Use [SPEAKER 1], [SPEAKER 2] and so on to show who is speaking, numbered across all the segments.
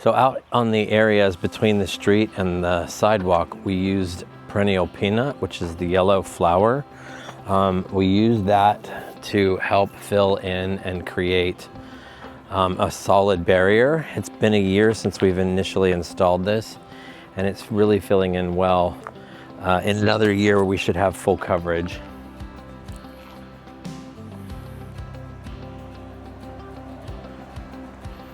[SPEAKER 1] So out on the areas between the street and the sidewalk, we used perennial peanut, which is the yellow flower. We use that to help fill in and create a solid barrier. It's been a year since we've initially installed this, and it's really filling in well. In another year, we should have full coverage.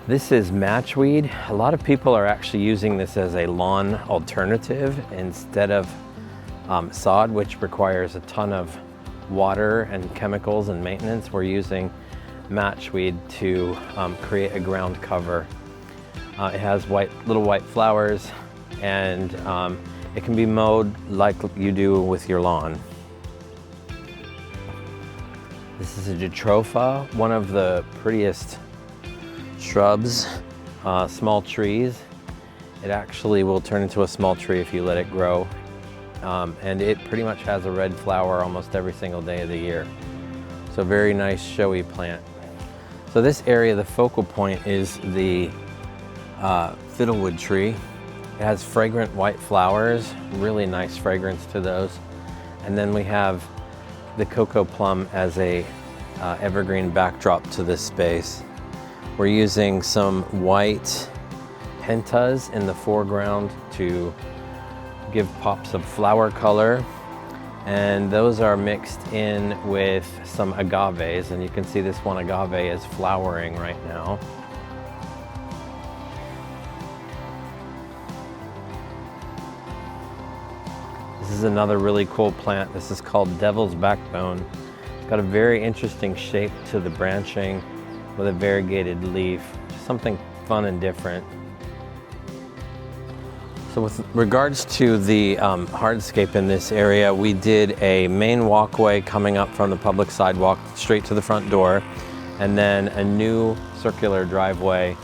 [SPEAKER 1] This is matchweed. A lot of people are actually using this as a lawn alternative instead of sod, which requires a ton of water and chemicals and maintenance. We're using matchweed to create a ground cover. It has little white flowers, and it can be mowed like you do with your lawn. This is a jatropha, one of the prettiest shrubs, small trees. It actually will turn into a small tree if you let it grow. And it pretty much has a red flower almost every single day of the year. So very nice showy plant. So this area, the focal point is the fiddlewood tree. It has fragrant white flowers, really nice fragrance to those. And then we have the cocoa plum as a evergreen backdrop to this space. We're using some white pentas in the foreground to give pops of flower color, and those are mixed in with some agaves, and you can see this one agave is flowering right now. This is another really cool plant. This is called Devil's Backbone. It's got a very interesting shape to the branching with a variegated leaf, just something fun and different. So with regards to the hardscape in this area, we did a main walkway coming up from the public sidewalk straight to the front door, and then a new circular driveway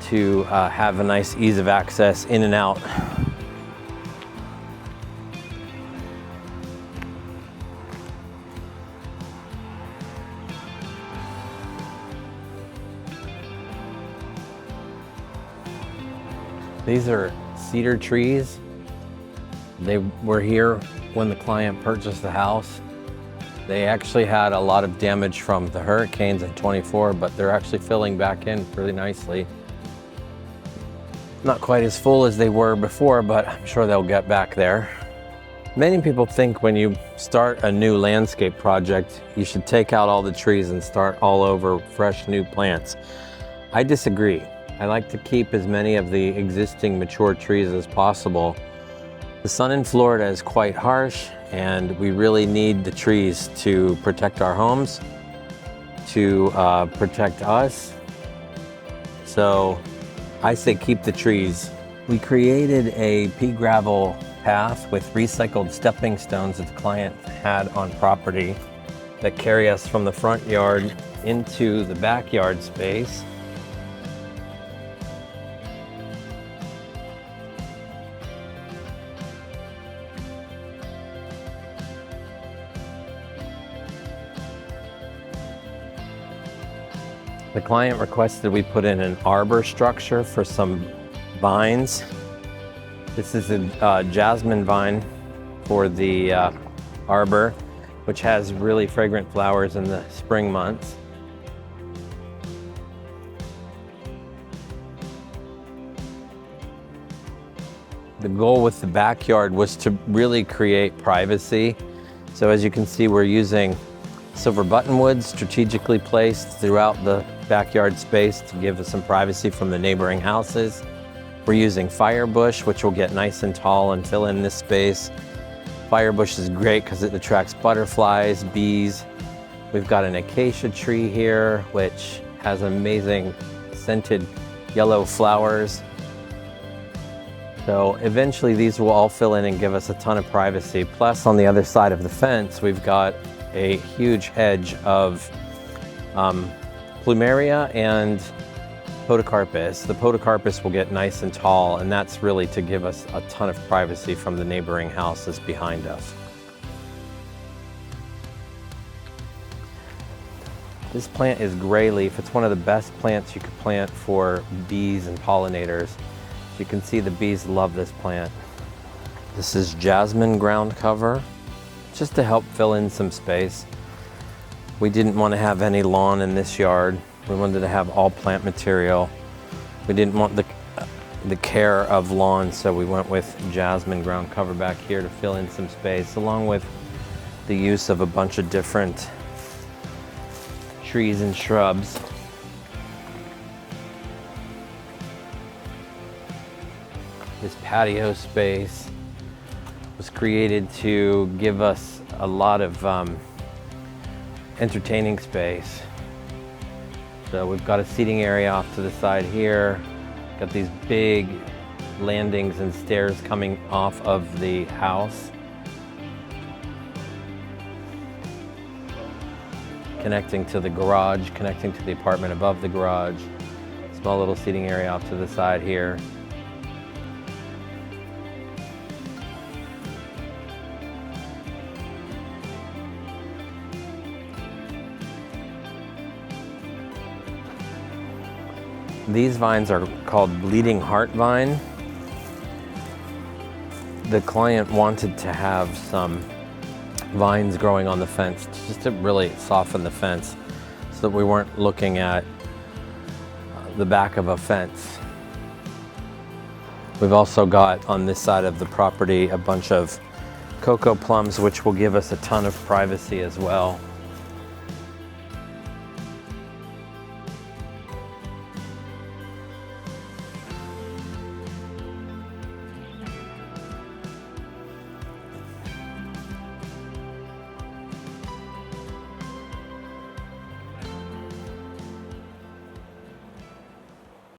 [SPEAKER 1] to have a nice ease of access in and out. These are cedar trees. They were here when the client purchased the house. They actually had a lot of damage from the hurricanes in '24, but they're actually filling back in pretty nicely. Not quite as full as they were before, but I'm sure they'll get back there. Many people think when you start a new landscape project, you should take out all the trees and start all over fresh new plants. I disagree. I like to keep as many of the existing mature trees as possible. The sun in Florida is quite harsh, and we really need the trees to protect our homes, to protect us. So I say keep the trees. We created a pea gravel path with recycled stepping stones that the client had on property that carry us from the front yard into the backyard space. The client requested we put in an arbor structure for some vines. This is a jasmine vine for the arbor, which has really fragrant flowers in the spring months. The goal with the backyard was to really create privacy. So as you can see, we're using silver buttonwood strategically placed throughout the backyard space to give us some privacy from the neighboring houses. We're using firebush, which will get nice and tall and fill in this space. Firebush is great because it attracts butterflies, bees. We've got an acacia tree here, which has amazing scented yellow flowers. So eventually these will all fill in and give us a ton of privacy. Plus, on the other side of the fence, we've got a huge hedge of plumeria and podocarpus. The podocarpus will get nice and tall, and that's really to give us a ton of privacy from the neighboring houses behind us. This plant is gray leaf. It's one of the best plants you could plant for bees and pollinators. As you can see, the bees love this plant. This is jasmine ground cover, just to help fill in some space. We didn't want to have any lawn in this yard. We wanted to have all plant material. We didn't want the care of lawn, so we went with jasmine ground cover back here to fill in some space, along with the use of a bunch of different trees and shrubs. This patio space was created to give us a lot of entertaining space. So we've got a seating area off to the side here. Got these big landings and stairs coming off of the house, connecting to the garage, connecting to the apartment above the garage. Small little seating area off to the side here. These vines are called bleeding heart vine. The client wanted to have some vines growing on the fence just to really soften the fence so that we weren't looking at the back of a fence. We've also got on this side of the property a bunch of cocoa plums, which will give us a ton of privacy as well.